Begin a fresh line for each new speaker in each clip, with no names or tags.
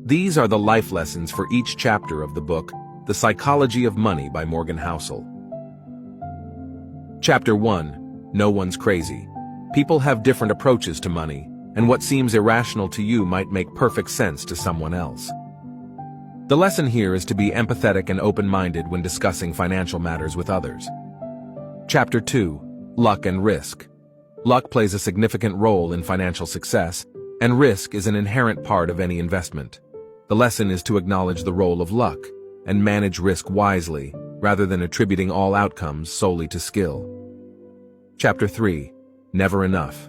These are the life lessons for each chapter of the book, The Psychology of Money by Morgen Housel. Chapter 1. No one's crazy. People have different approaches to money, and what seems irrational to you might make perfect sense to someone else. The lesson here is to be empathetic and open-minded when discussing financial matters with others. Chapter 2. Luck and risk. Luck plays a significant role in financial success, and risk is an inherent part of any investment. The lesson is to acknowledge the role of luck and manage risk wisely, rather than attributing all outcomes solely to skill. Chapter 3. Never enough.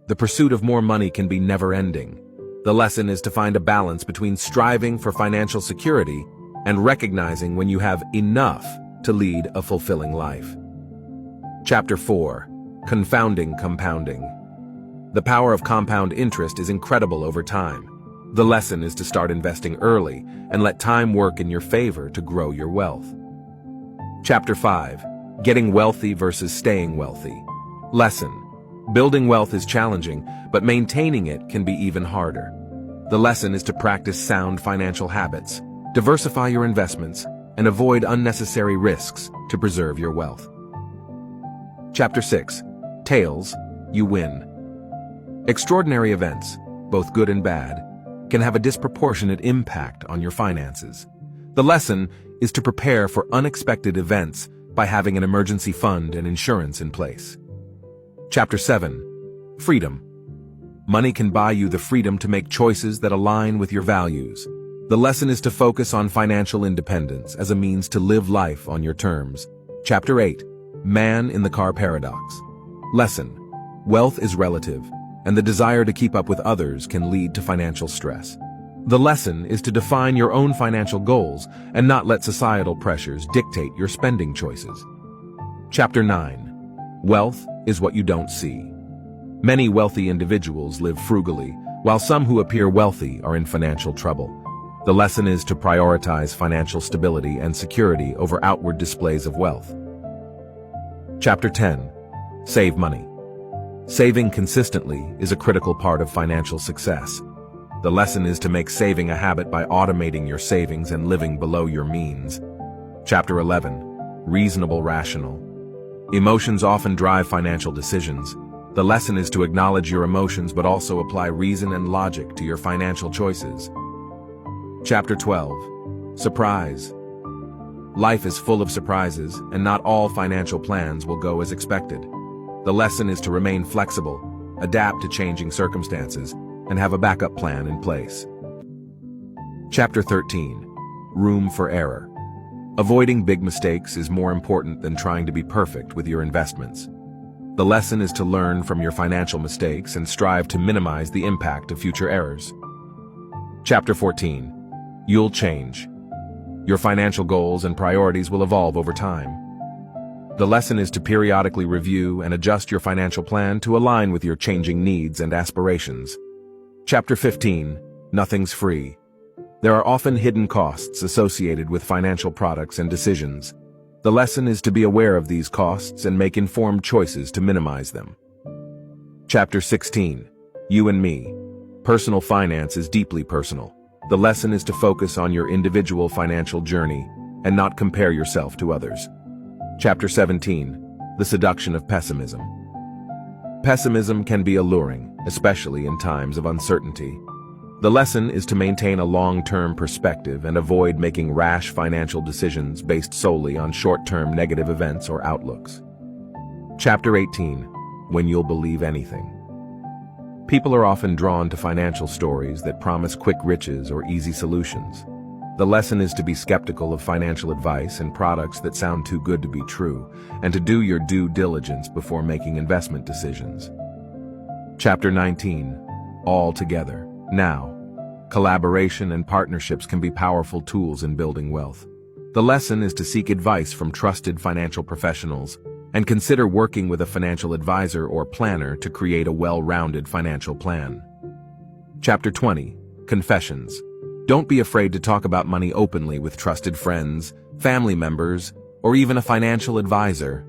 The pursuit of more money can be never-ending. The lesson is to find a balance between striving for financial security and recognizing when you have enough to lead a fulfilling life. Chapter 4. Confounding compounding. The power of compound interest is incredible over time. The lesson is to start investing early and let time work in your favor to grow your wealth. Chapter 5. Getting wealthy versus staying wealthy. Lesson. Building wealth is challenging, but maintaining it can be even harder. The lesson is to practice sound financial habits, diversify your investments, and avoid unnecessary risks to preserve your wealth. Chapter 6. Tails, you win. Extraordinary events, both good and bad, can have a disproportionate impact on your finances. The lesson is to prepare for unexpected events by having an emergency fund and insurance in place. Chapter 7. Freedom. Money can buy you the freedom to make choices that align with your values. The lesson is to focus on financial independence as a means to live life on your terms. Chapter 8. Man in the car paradox. Lesson. Wealth is relative, and the desire to keep up with others can lead to financial stress. The lesson is to define your own financial goals and not let societal pressures dictate your spending choices. Chapter 9. Wealth is what you don't see. Many wealthy individuals live frugally, while some who appear wealthy are in financial trouble. The lesson is to prioritize financial stability and security over outward displays of wealth. Chapter 10. Save money. Saving consistently is a critical part of financial success. The lesson is to make saving a habit by automating your savings and living below your means. Chapter 11. Reasonable rational. Emotions often drive financial decisions. The lesson is to acknowledge your emotions but also apply reason and logic to your financial choices. Chapter 12. Surprise. Life is full of surprises, and not all financial plans will go as expected. The lesson is to remain flexible, adapt to changing circumstances, and have a backup plan in place. Chapter 13. Room for error. Avoiding big mistakes is more important than trying to be perfect with your investments. The lesson is to learn from your financial mistakes and strive to minimize the impact of future errors. Chapter 14. You'll change. Your financial goals and priorities will evolve over time. The lesson is to periodically review and adjust your financial plan to align with your changing needs and aspirations. Chapter 15. Nothing's free. There are often hidden costs associated with financial products and decisions. The lesson is to be aware of these costs and make informed choices to minimize them. Chapter 16. You and me. Personal finance is deeply personal. The lesson is to focus on your individual financial journey and not compare yourself to others. Chapter 17. The seduction of pessimism. Pessimism can be alluring, especially in times of uncertainty. The lesson is to maintain a long-term perspective and avoid making rash financial decisions based solely on short-term negative events or outlooks. Chapter 18. When you'll believe anything. People are often drawn to financial stories that promise quick riches or easy solutions. The lesson is to be skeptical of financial advice and products that sound too good to be true, and to do your due diligence before making investment decisions. Chapter 19. All together. Now. Collaboration and partnerships can be powerful tools in building wealth. The lesson is to seek advice from trusted financial professionals and consider working with a financial advisor or planner to create a well-rounded financial plan. Chapter 20. Confessions. Don't be afraid to talk about money openly with trusted friends, family members, or even a financial advisor.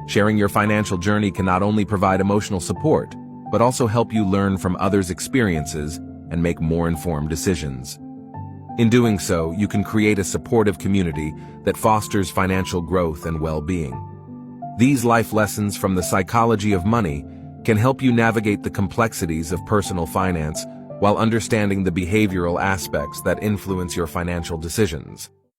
Sharing your financial journey can not only provide emotional support, but also help you learn from others' experiences and make more informed decisions. In doing so, you can create a supportive community that fosters financial growth and well-being. These life lessons from the psychology of money can help you navigate the complexities of personal finance while understanding the behavioral aspects that influence your financial decisions.